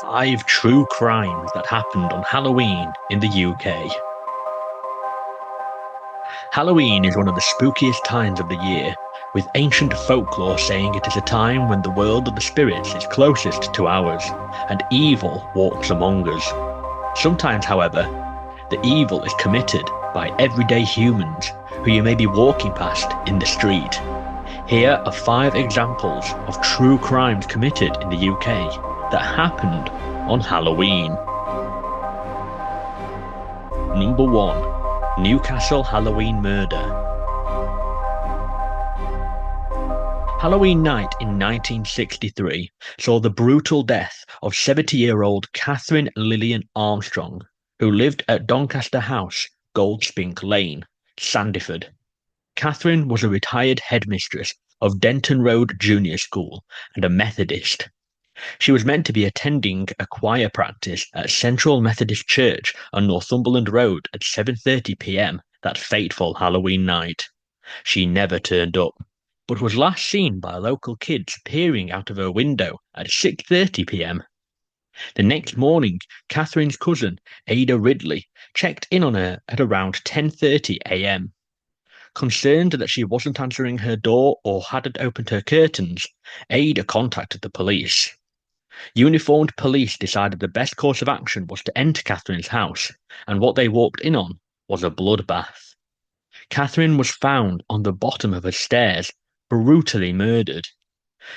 5 true crimes that happened on Halloween in the UK. Halloween is one of the spookiest times of the year, with ancient folklore saying it is a time when the world of the spirits is closest to ours, and evil walks among us. Sometimes, however, the evil is committed by everyday humans who you may be walking past in the street. Here are 5 examples of true crimes committed in the UK that happened on Halloween. Number 1. Newcastle Halloween Murder. Halloween night in 1963 saw the brutal death of 70-year-old Catherine Lillian Armstrong, who lived at Doncaster House, Goldspink Lane, Sandyford. Catherine was a retired headmistress of Denton Road Junior School and a Methodist. She was meant to be attending a choir practice at Central Methodist Church on Northumberland Road at 7:30 p.m. that fateful Halloween night. She never turned up, but was last seen by local kids peering out of her window at 6:30 p.m. The next morning, Catherine's cousin, Ada Ridley, checked in on her at around 10:30 a.m. Concerned that she wasn't answering her door or hadn't opened her curtains, Ada contacted the police. Uniformed police decided the best course of action was to enter Catherine's house, and what they walked in on was a bloodbath. Catherine was found on the bottom of her stairs, brutally murdered.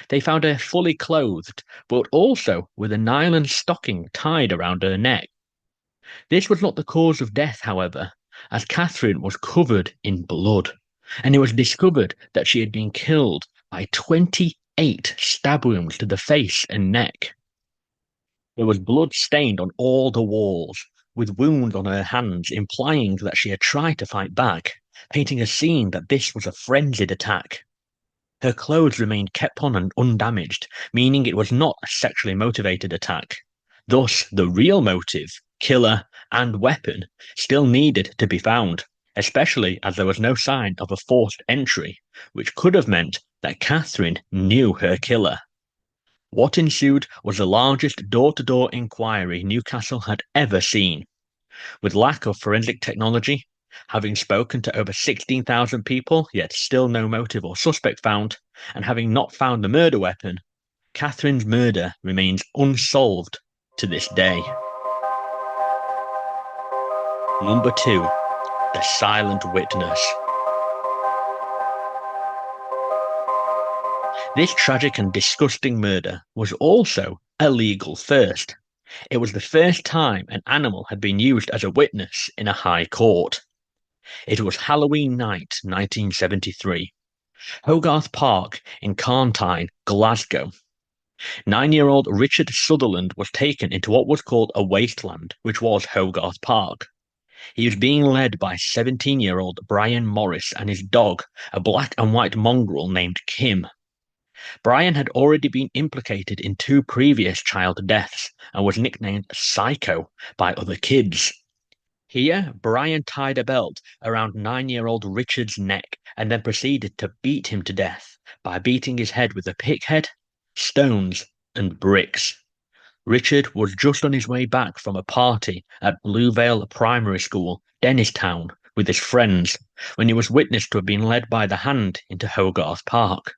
They found her fully clothed, but also with a nylon stocking tied around her neck. This was not the cause of death, however, as Catherine was covered in blood, and it was discovered that she had been killed by 28 stab wounds to the face and neck. There was blood stained on all the walls, with wounds on her hands implying that she had tried to fight back, painting a scene that this was a frenzied attack. Her clothes remained kept on and undamaged, meaning it was not a sexually motivated attack. Thus, the real motive, killer, and weapon still needed to be found, especially as there was no sign of a forced entry, which could have meant that Catherine knew her killer. What ensued was the largest door-to-door inquiry Newcastle had ever seen. With lack of forensic technology, having spoken to over 16,000 people, yet still no motive or suspect found, and having not found the murder weapon, Catherine's murder remains unsolved to this day. Number 2. The Silent Witness. This tragic and disgusting murder was also a legal first. It was the first time an animal had been used as a witness in a high court. It was Halloween night, 1973. Hogarth Park in Carntine, Glasgow. 9-year-old Richard Sutherland was taken into what was called a wasteland, which was Hogarth Park. He was being led by 17-year-old Brian Morris and his dog, a black and white mongrel named Kim. Brian had already been implicated in 2 previous child deaths and was nicknamed Psycho by other kids. Here, Brian tied a belt around 9-year-old Richard's neck and then proceeded to beat him to death by beating his head with a pickhead, stones, and bricks. Richard was just on his way back from a party at Bluevale Primary School, Dennistown, with his friends, when he was witnessed to have been led by the hand into Hogarth Park.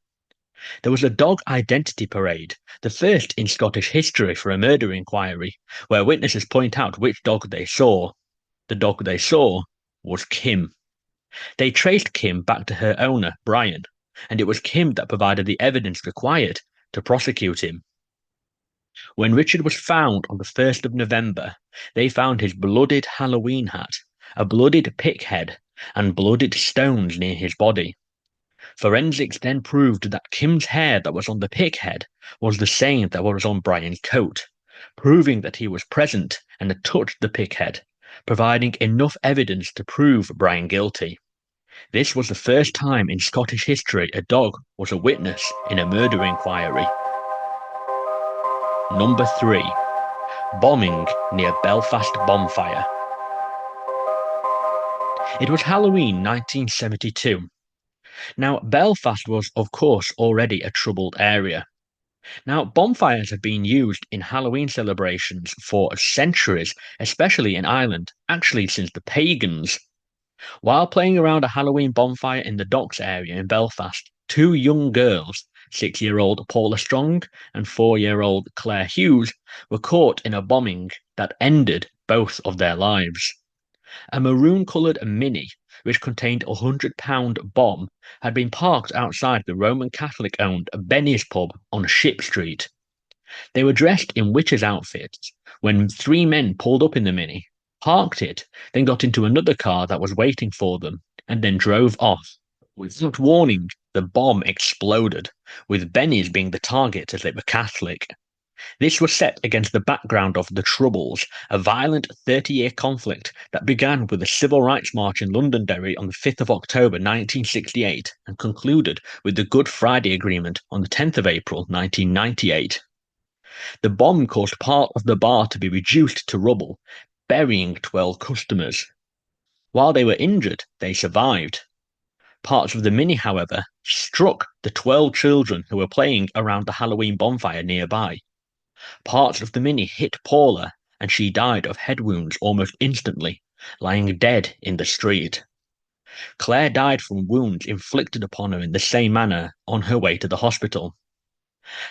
There was a dog identity parade, the first in Scottish history for a murder inquiry, where witnesses point out which dog they saw. The dog they saw was Kim. They traced Kim back to her owner, Brian, and it was Kim that provided the evidence required to prosecute him. When Richard was found on the 1st of November, they found his blooded Halloween hat, a blooded pickhead, and blooded stones near his body. Forensics then proved that Kim's hair that was on the pickhead was the same that was on Brian's coat, proving that he was present and had touched the pickhead, providing enough evidence to prove Brian guilty. This was the first time in Scottish history a dog was a witness in a murder inquiry. Number 3. Bombing near Belfast bonfire. It was Halloween 1972. Now, Belfast was, of course, already a troubled area. Now, bonfires have been used in Halloween celebrations for centuries, especially in Ireland, actually since the pagans. While playing around a Halloween bonfire in the docks area in Belfast, two young girls, 6-year-old Paula Strong and 4-year-old Claire Hughes, were caught in a bombing that ended both of their lives. A maroon-coloured Mini, which contained a £100 bomb, had been parked outside the Roman Catholic-owned Benny's pub on Ship Street. They were dressed in witches' outfits when three men pulled up in the Mini, parked it, then got into another car that was waiting for them, and then drove off. Without warning, the bomb exploded, with Benny's being the target as they were Catholic. This was set against the background of the Troubles, a violent 30-year conflict that began with the Civil Rights March in Londonderry on the 5th of October 1968 and concluded with the Good Friday Agreement on the 10th of April 1998. The bomb caused part of the bar to be reduced to rubble, burying 12 customers. While they were injured, they survived. Parts of the Mini, however, struck the 12 children who were playing around the Halloween bonfire nearby. Parts of the Mini hit Paula, and she died of head wounds almost instantly, lying dead in the street. Claire died from wounds inflicted upon her in the same manner on her way to the hospital.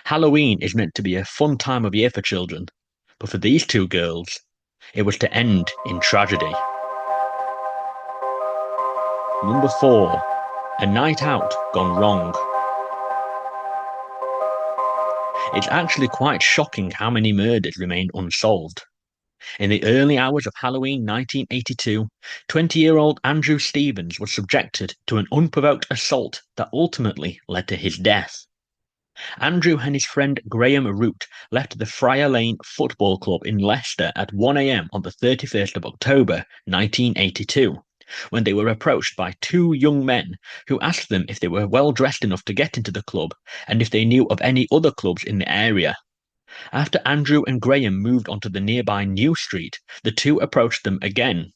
Halloween is meant to be a fun time of year for children, but for these two girls, it was to end in tragedy. Number 4. A night out gone wrong. It's actually quite shocking how many murders remain unsolved. In the early hours of Halloween 1982, 20-year-old Andrew Stevens was subjected to an unprovoked assault that ultimately led to his death. Andrew and his friend Graham Root left the Friar Lane Football Club in Leicester at 1 a.m. on the 31st of October 1982, when they were approached by two young men who asked them if they were well dressed enough to get into the club and if they knew of any other clubs in the area. After Andrew and Graham moved onto the nearby New Street, the two approached them again.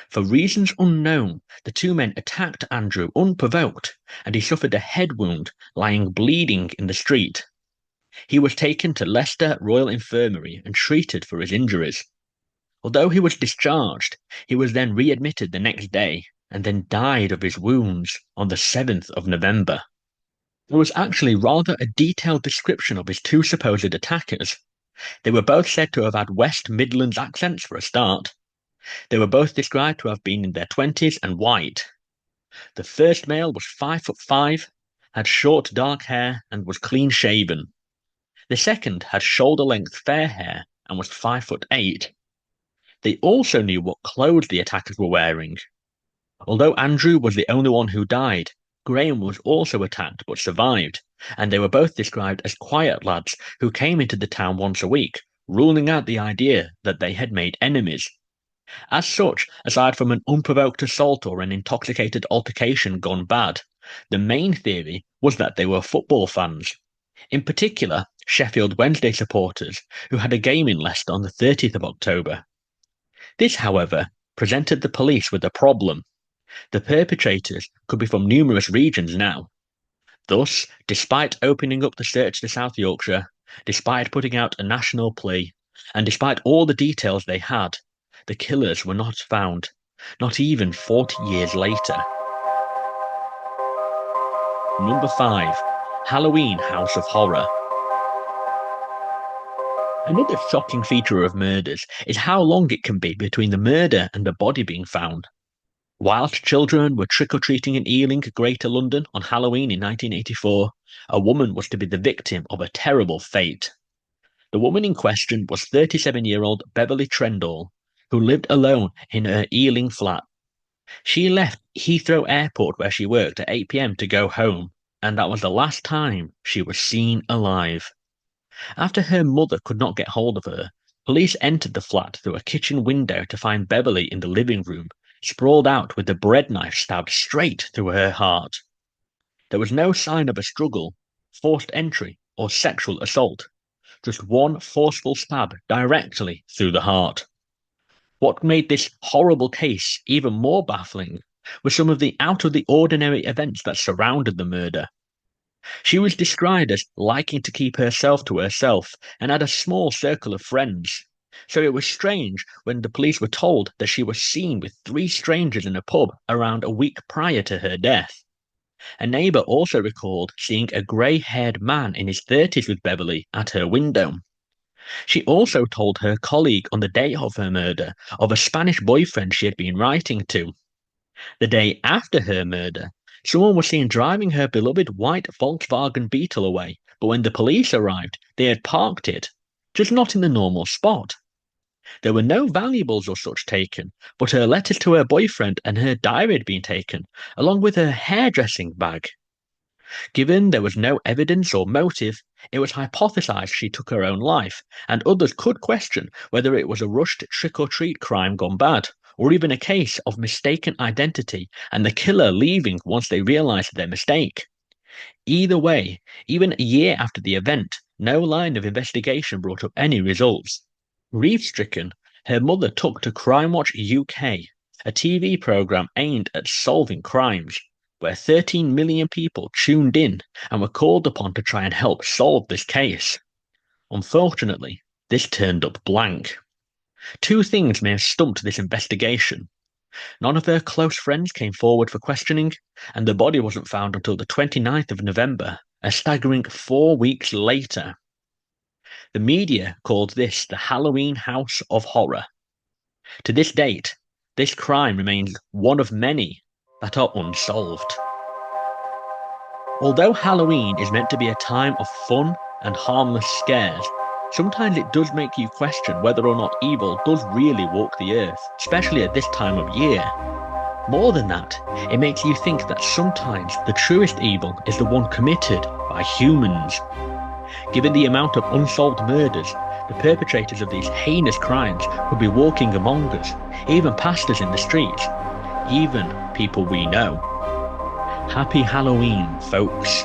For reasons unknown, the two men attacked Andrew unprovoked, and he suffered a head wound, lying bleeding in the street. He was taken to Leicester Royal Infirmary and treated for his injuries. Although he was discharged, he was then readmitted the next day, and then died of his wounds on the 7th of November. There was actually rather a detailed description of his two supposed attackers. They were both said to have had West Midlands accents for a start. They were both described to have been in their 20s and white. The first male was 5'5", had short dark hair and was clean shaven. The second had shoulder-length fair hair and was 5'8". They also knew what clothes the attackers were wearing. Although Andrew was the only one who died, Graham was also attacked but survived, and they were both described as quiet lads who came into the town once a week, ruling out the idea that they had made enemies. As such, aside from an unprovoked assault or an intoxicated altercation gone bad, the main theory was that they were football fans. In particular, Sheffield Wednesday supporters, who had a game in Leicester on the 30th of October. This, however, presented the police with a problem. The perpetrators could be from numerous regions now. Thus, despite opening up the search to South Yorkshire, despite putting out a national plea, and despite all the details they had, the killers were not found, not even 40 years later. Number 5. Halloween House of Horror. Another shocking feature of murders is how long it can be between the murder and the body being found. Whilst children were trick-or-treating in Ealing, Greater London on Halloween in 1984, a woman was to be the victim of a terrible fate. The woman in question was 37-year-old Beverly Trendall, who lived alone in her Ealing flat. She left Heathrow Airport where she worked at 8 p.m. to go home, and that was the last time she was seen alive. After her mother could not get hold of her, police entered the flat through a kitchen window to find Beverly in the living room, sprawled out with the bread knife stabbed straight through her heart. There was no sign of a struggle, forced entry, or sexual assault, just one forceful stab directly through the heart. What made this horrible case even more baffling were some of the out-of-the-ordinary events that surrounded the murder. She was described as liking to keep herself to herself and had a small circle of friends. So it was strange when the police were told that she was seen with three strangers in a pub around a week prior to her death. A neighbour also recalled seeing a grey-haired man in his 30s with Beverly at her window. She also told her colleague on the day of her murder of a Spanish boyfriend she had been writing to. The day after her murder, someone was seen driving her beloved white Volkswagen Beetle away, but when the police arrived, they had parked it, just not in the normal spot. There were no valuables or such taken, but her letters to her boyfriend and her diary had been taken, along with her hairdressing bag. Given there was no evidence or motive, it was hypothesized she took her own life, and others could question whether it was a rushed trick-or-treat crime gone bad, or even a case of mistaken identity and the killer leaving once they realized their mistake. Either way, even a year after the event, no line of investigation brought up any results. Grief-stricken, her mother took to Crime Watch UK, a TV programme aimed at solving crimes, where 13 million people tuned in and were called upon to try and help solve this case. Unfortunately, this turned up blank. Two things may have stumped this investigation. None of her close friends came forward for questioning, and the body wasn't found until the 29th of November, a staggering 4 weeks later. The media called this the Halloween House of Horror. To this date, this crime remains one of many that are unsolved. Although Halloween is meant to be a time of fun and harmless scares, sometimes it does make you question whether or not evil does really walk the earth, especially at this time of year. More than that, it makes you think that sometimes the truest evil is the one committed by humans. Given the amount of unsolved murders, the perpetrators of these heinous crimes could be walking among us, even past us in the streets, even people we know. Happy Halloween, folks.